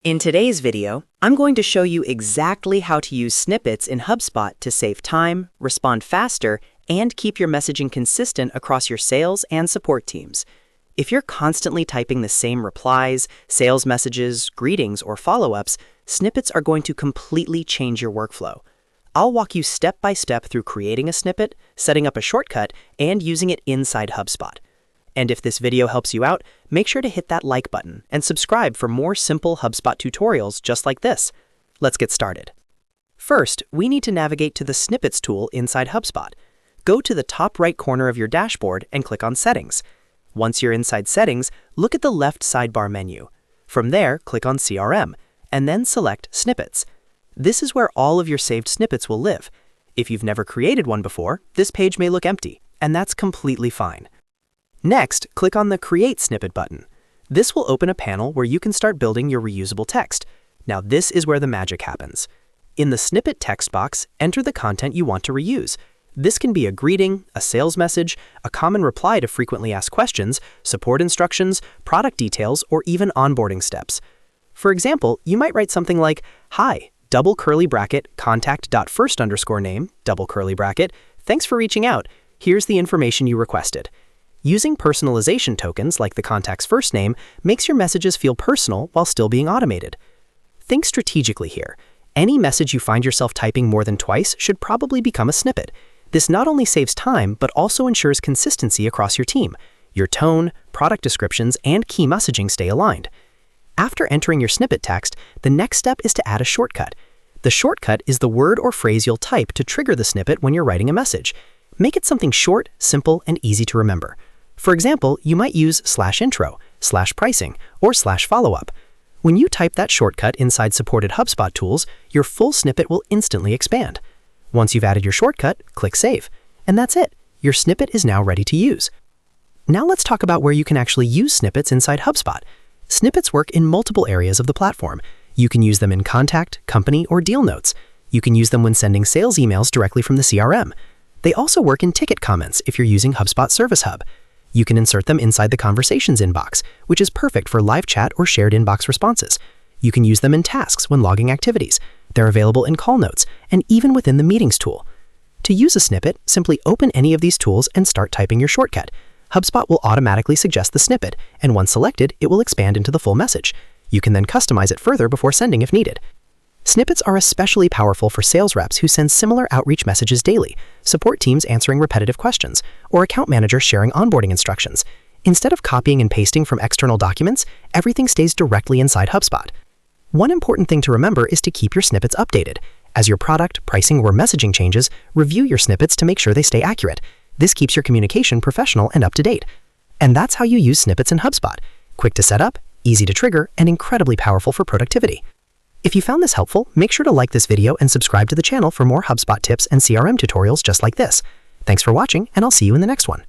In today's video, I'm going to show you exactly how to use snippets in HubSpot to save time, respond faster, and keep your messaging consistent across your sales and support teams. If you're constantly typing the same replies, sales messages, greetings, or follow-ups, snippets are going to completely change your workflow. I'll walk you step by step through creating a snippet, setting up a shortcut, and using it inside HubSpot. And if this video helps you out, make sure to hit that like button and subscribe for more simple HubSpot tutorials just like this. Let's get started. First, we need to navigate to the Snippets tool inside HubSpot. Go to the top right corner of your dashboard and click on Settings. Once you're inside Settings, look at the left sidebar menu. From there, click on CRM, and then select Snippets. This is where all of your saved snippets will live. If you've never created one before, this page may look empty, and that's completely fine. Next, click on the Create Snippet button. This will open a panel where you can start building your reusable text. Now this is where the magic happens. In the snippet text box, enter the content you want to reuse. This can be a greeting, a sales message, a common reply to frequently asked questions, support instructions, product details, or even onboarding steps. For example, you might write something like, "Hi, double curly bracket, contact.first_name, double curly bracket, thanks for reaching out. Here's the information you requested." Using personalization tokens like the contact's first name makes your messages feel personal while still being automated. Think strategically here. Any message you find yourself typing more than twice should probably become a snippet. This not only saves time, but also ensures consistency across your team. Your tone, product descriptions, and key messaging stay aligned. After entering your snippet text, the next step is to add a shortcut. The shortcut is the word or phrase you'll type to trigger the snippet when you're writing a message. Make it something short, simple, and easy to remember. For example, you might use /intro, /pricing, or /follow-up. When you type that shortcut inside supported HubSpot tools, your full snippet will instantly expand. Once you've added your shortcut, click Save. And that's it. Your snippet is now ready to use. Now let's talk about where you can actually use snippets inside HubSpot. Snippets work in multiple areas of the platform. You can use them in contact, company, or deal notes. You can use them when sending sales emails directly from the CRM. They also work in ticket comments if you're using HubSpot Service Hub. You can insert them inside the Conversations inbox, which is perfect for live chat or shared inbox responses. You can use them in tasks when logging activities. They're available in call notes and even within the Meetings tool. To use a snippet, simply open any of these tools and start typing your shortcut. HubSpot will automatically suggest the snippet, and once selected, it will expand into the full message. You can then customize it further before sending if needed. Snippets are especially powerful for sales reps who send similar outreach messages daily, support teams answering repetitive questions, or account managers sharing onboarding instructions. Instead of copying and pasting from external documents, everything stays directly inside HubSpot. One important thing to remember is to keep your snippets updated. As your product, pricing, or messaging changes, review your snippets to make sure they stay accurate. This keeps your communication professional and up to date. And that's how you use snippets in HubSpot. Quick to set up, easy to trigger, and incredibly powerful for productivity. If you found this helpful, make sure to like this video and subscribe to the channel for more HubSpot tips and CRM tutorials just like this. Thanks for watching, and I'll see you in the next one.